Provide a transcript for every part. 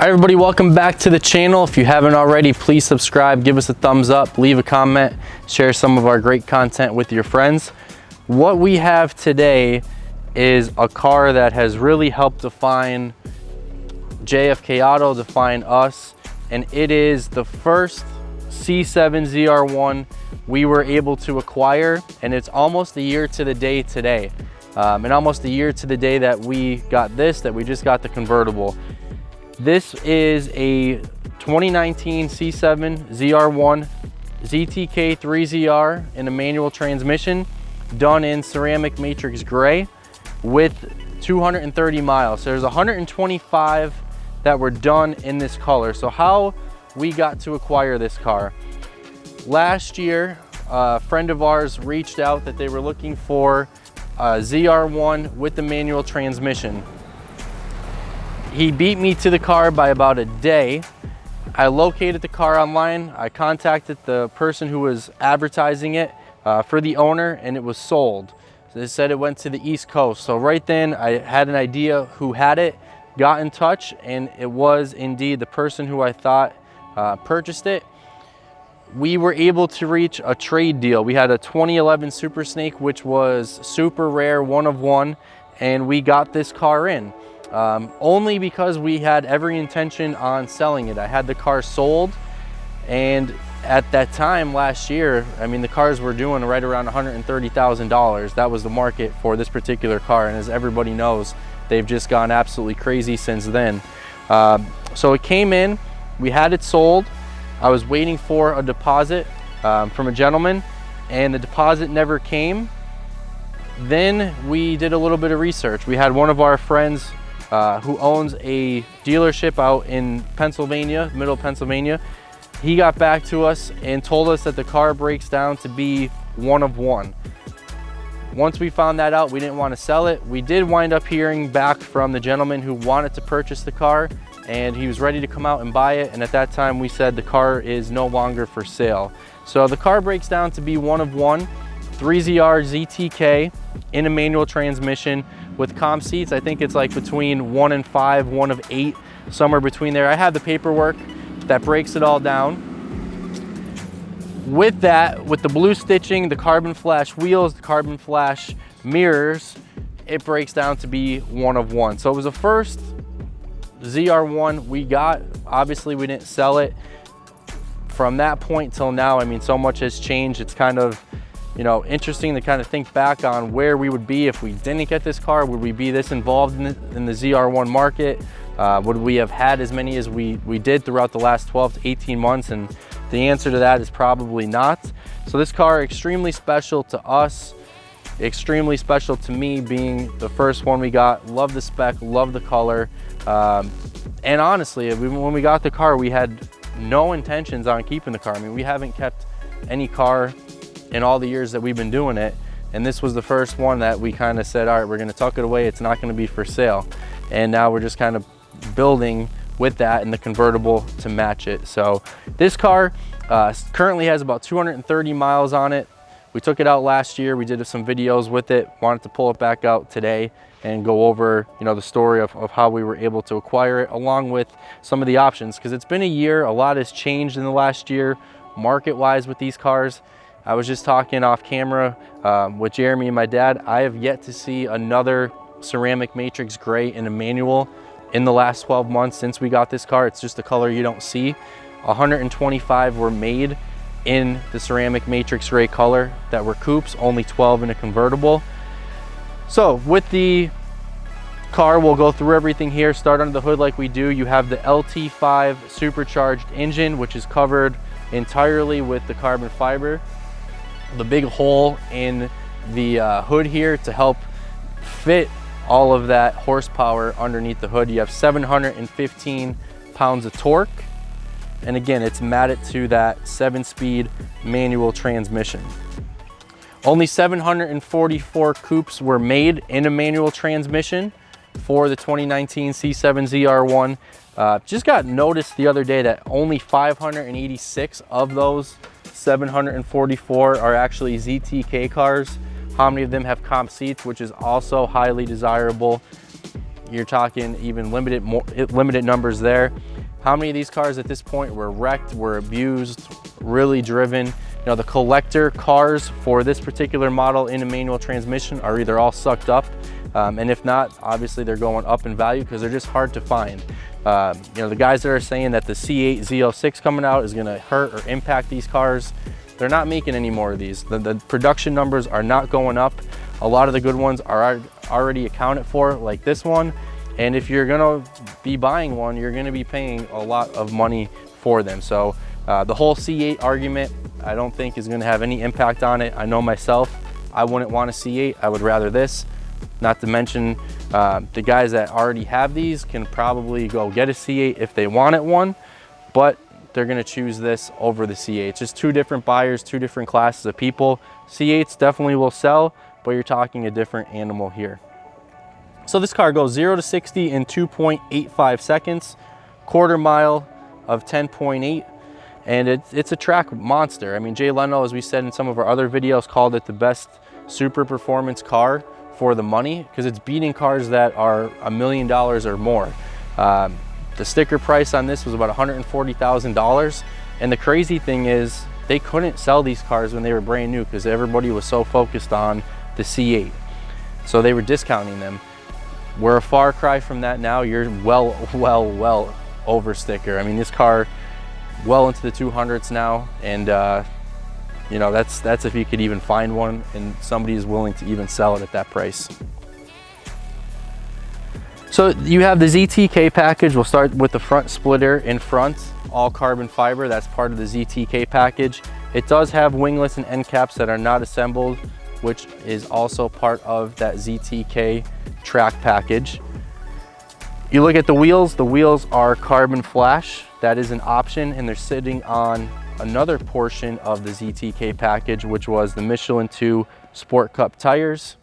Hi everybody, welcome back to the channel. If you haven't already, please subscribe, give us a thumbs up, leave a comment, share some of our great content with your friends. What we have today is a car that has really helped define JFK Auto, define us, and it is the first C7 ZR1 we were able to acquire, and it's almost a year to the day today. And almost a year to the day that we got this, that we just got the convertible. This is a 2019 C7 ZR1 ZTK 3ZR in a manual transmission, done in ceramic matrix gray with 230 miles. So there's 125 that were done in this color. So how we got to acquire this car. Last year, a friend of ours reached out that they were looking for a ZR1 with the manual transmission. He beat me to the car by about a day. I located the car online. I contacted the person who was advertising it for the owner, and it was sold. So they said it went to the East Coast. So right then I had an idea who had it, got in touch, and it was indeed the person who I thought purchased it. We were able to reach a trade deal. We had a 2011 Super Snake, which was super rare, one of one, and we got this car in. Only because we had every intention on selling it. I had the car sold, and at that time last year, I mean, the cars were doing right around $130,000. That was the market for this particular car, and as everybody knows, they've just gone absolutely crazy since then. So it came in, we had it sold. I was waiting for a deposit from a gentleman, and the deposit never came. Then we did a little bit of research. We had one of our friends who owns a dealership out in Pennsylvania, middle Pennsylvania. He got back to us and told us that the car breaks down to be one of one. Once we found that out, we didn't want to sell it. We did wind up hearing back from the gentleman who wanted to purchase the car, and he was ready to come out and buy it. And at that time we said the car is no longer for sale. So the car breaks down to be one of one, 3ZR ZTK in a manual transmission with comp seats. I think it's like between 1 and 5, 1 of 8, somewhere between there. I have the paperwork that breaks it all down. With that, with the blue stitching, the carbon flash wheels, the carbon flash mirrors, it breaks down to be one of one. So it was the first ZR1 we got. Obviously we didn't sell it. From that point till now, I mean, so much has changed. It's kind of, you know, interesting to kind of think back on where we would be if we didn't get this car. Would we be this involved in the ZR1 market? Would we have had as many as we did throughout the last 12 to 18 months? And the answer to that is probably not. So this car, extremely special to us, extremely special to me, being the first one we got. Love the spec, love the color. And honestly, when we got the car, we had no intentions on keeping the car. I mean, we haven't kept any car in all the years that we've been doing it, and this was the first one that we kind of said, all right, we're going to tuck it away, it's not going to be for sale. And now we're just kind of building with that in the convertible to match it. So this car currently has about 230 miles on it. We took it out last year, we did some videos with it, wanted to pull it back out today and go over, you know, the story of how we were able to acquire it, along with some of the options, because it's been a year. A lot has changed in the last year market wise with these cars. I was just talking off camera with Jeremy and my dad. I have yet to see another ceramic matrix gray in a manual in the last 12 months since we got this car. It's just a color you don't see. 125 were made in the ceramic matrix gray color that were coupes, only 12 in a convertible. So with the car, we'll go through everything here. Start under the hood like we do. You have the LT5 supercharged engine, which is covered entirely with the carbon fiber. The big hole in the hood here to help fit all of that horsepower underneath the hood. You have 715 pounds of torque, and again, it's matted to that 7-speed manual transmission. Only 744 coupes were made in a manual transmission for the 2019 C7 ZR1. Just got noticed the other day that only 586 of those 744 are actually ZTK cars. How many of them have comp seats, which is also highly desirable. You're talking even limited numbers there. How many of these cars at this point were wrecked, were abused, really driven? You know, the collector cars for this particular model in a manual transmission are either all sucked up, and if not, obviously they're going up in value because they're just hard to find. You know, the guys that are saying that the C8 Z06 coming out is gonna hurt or impact these cars, they're not making any more of these. The production numbers are not going up. A lot of the good ones are already accounted for, like this one. And if you're gonna be buying one, you're gonna be paying a lot of money for them. So the whole C8 argument, I don't think is gonna have any impact on it. I know myself, I wouldn't want a C8, I would rather this. Not to mention, the guys that already have these can probably go get a C8 if they wanted one, but they're gonna choose this over the C8. Just two different buyers, two different classes of people. C8s definitely will sell, but you're talking a different animal here. So this car goes 0 to 60 in 2.85 seconds, quarter mile of 10.8, and it's a track monster. I mean, Jay Leno, as we said in some of our other videos, called it the best super performance car for the money because it's beating cars that are $1 million or more. The sticker price on this was about $140,000, and the crazy thing is they couldn't sell these cars when they were brand new because everybody was so focused on the C8, so they were discounting them. We're a far cry from that now. You're well over sticker. I mean, this car well into the 200s now, and you know, that's if you could even find one and somebody is willing to even sell it at that price. So you have the ZTK package. We'll start with the front splitter in front, all carbon fiber. That's part of the ZTK package. It does have winglets and end caps that are not assembled, which is also part of that ZTK track package. You look at the wheels are carbon flash. That is an option, and they're sitting on another portion of the ZTK package, which was the Michelin 2 Sport Cup tires.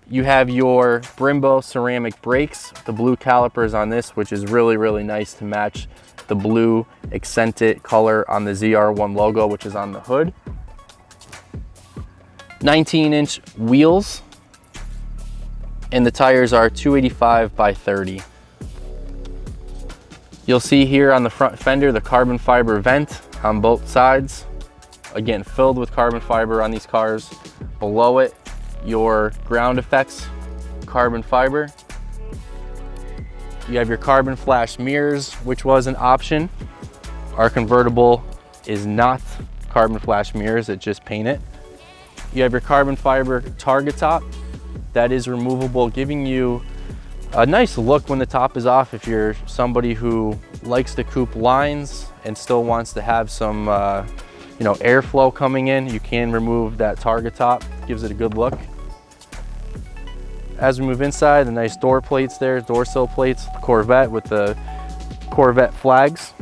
You have your Brembo ceramic brakes, the blue calipers on this, which is really nice to match the blue accented color on the ZR1 logo, which is on the hood. 19-inch wheels, and the tires are 285 by 30. You'll see here on the front fender the carbon fiber vent on both sides, again filled with carbon fiber on these cars. Below it, your ground effects carbon fiber. You have your carbon flash mirrors, which was an option. Our convertible is not carbon flash mirrors, it's just painted. You have your carbon fiber target top that is removable, giving you a nice look when the top is off. If you're somebody who likes the coupe lines and still wants to have some you know, airflow coming in, you can remove that target top. Gives it a good look. As we move inside, the nice door plates there, door sill plates, Corvette with the Corvette flags.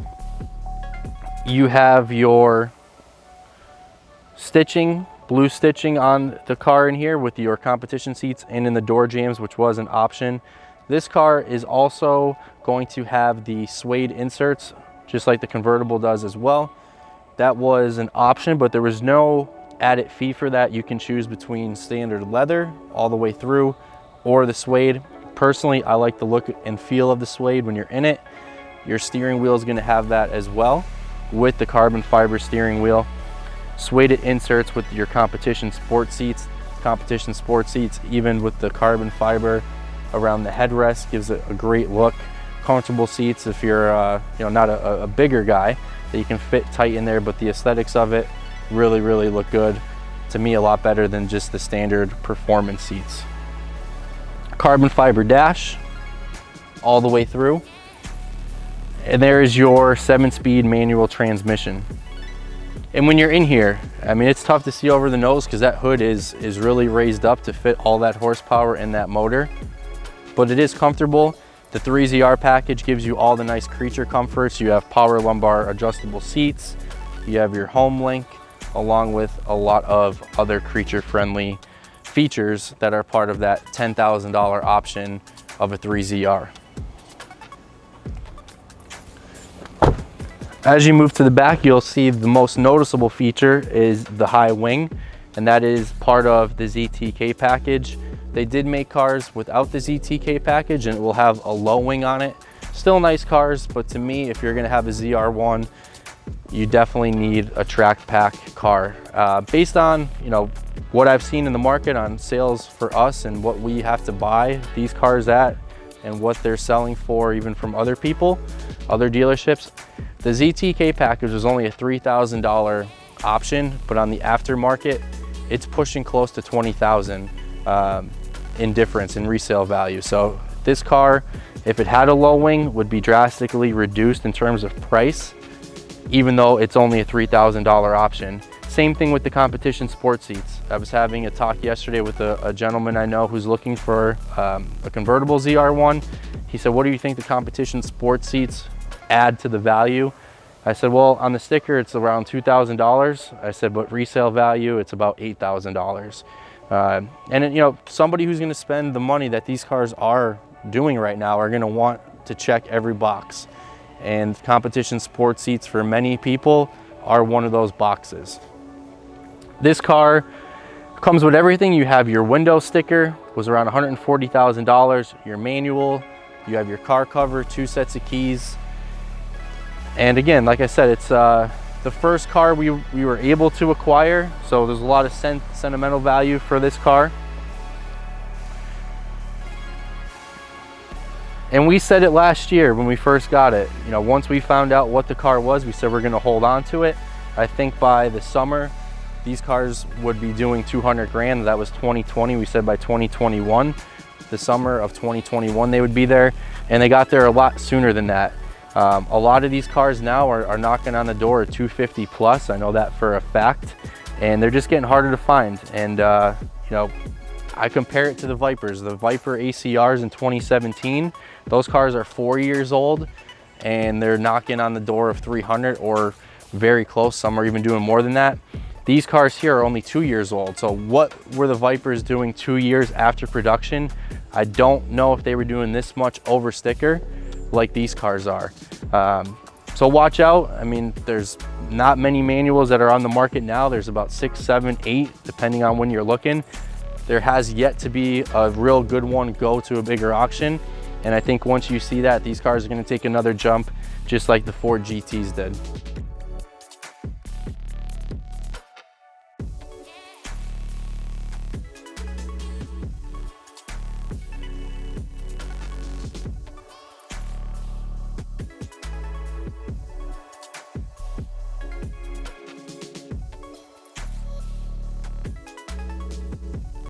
You have your stitching, blue stitching on the car in here with your competition seats and in the door jambs, which was an option. This car is also going to have the suede inserts, just like the convertible does as well. That was an option, but there was no added fee for that. You can choose between standard leather all the way through or the suede. Personally, I like the look and feel of the suede when you're in it. Your steering wheel is going to have that as well with the carbon fiber steering wheel. Suede inserts with your competition sport seats, even with the carbon fiber around the headrest, gives it a great look. Comfortable seats if you're you know, not a bigger guy, that you can fit tight in there, but the aesthetics of it really look good. To me, a lot better than just the standard performance seats. Carbon fiber dash all the way through, and there is your 7-speed manual transmission. And when you're in here, I mean, it's tough to see over the nose because that hood is really raised up to fit all that horsepower in that motor, but it is comfortable. The 3ZR package gives you all the nice creature comforts. You have power lumbar adjustable seats, you have your home link, along with a lot of other creature friendly features that are part of that $10,000 option of a 3ZR. As you move to the back, you'll see the most noticeable feature is the high wing, and that is part of the ZTK package. They did make cars without the ZTK package, and it will have a low wing on it. Still nice cars, but to me, if you're gonna have a ZR1, you definitely need a track pack car. Based on, you know, what I've seen in the market on sales for us and what we have to buy these cars at and what they're selling for even from other people, other dealerships, the ZTK package was only a $3,000 option, but on the aftermarket, it's pushing close to $20,000 in difference in resale value. So this car, if it had a low wing, would be drastically reduced in terms of price, even though it's only a $3,000 option. Same thing with the competition sport seats. I was having a talk yesterday with a gentleman I know who's looking for a convertible ZR1. He said, what do you think the competition sport seats add to the value? I said, well, on the sticker, it's around $2,000. I said, but resale value, it's about $8,000. And you know, somebody who's gonna spend the money that these cars are doing right now are gonna want to check every box. And competition sport seats for many people are one of those boxes. This car comes with everything. You have your window sticker, was around $140,000, your manual, you have your car cover, 2 sets of keys. And again, like I said, it's the first car we were able to acquire, so there's a lot of sentimental value for this car. And we said it last year when we first got it. You know, once we found out what the car was, we said we're gonna hold on to it. I think by the summer, these cars would be doing 200 grand. That was 2020. We said by 2021, the summer of 2021, they would be there. And they got there a lot sooner than that. A lot of these cars now are knocking on the door at 250 plus. I know that for a fact. And they're just getting harder to find. And you know, I compare it to the Vipers. The Viper ACRs in 2017, those cars are 4 years old and they're knocking on the door of 300 or very close. Some are even doing more than that. These cars here are only 2 years old. So what were the Vipers doing 2 years after production? I don't know if they were doing this much over sticker like these cars are. So watch out. I mean, there's not many manuals that are on the market now. There's about 6, 7, 8, depending on when you're looking. There has yet to be a real good one go to a bigger auction. And I think once you see that, these cars are gonna take another jump just like the Ford GTs did.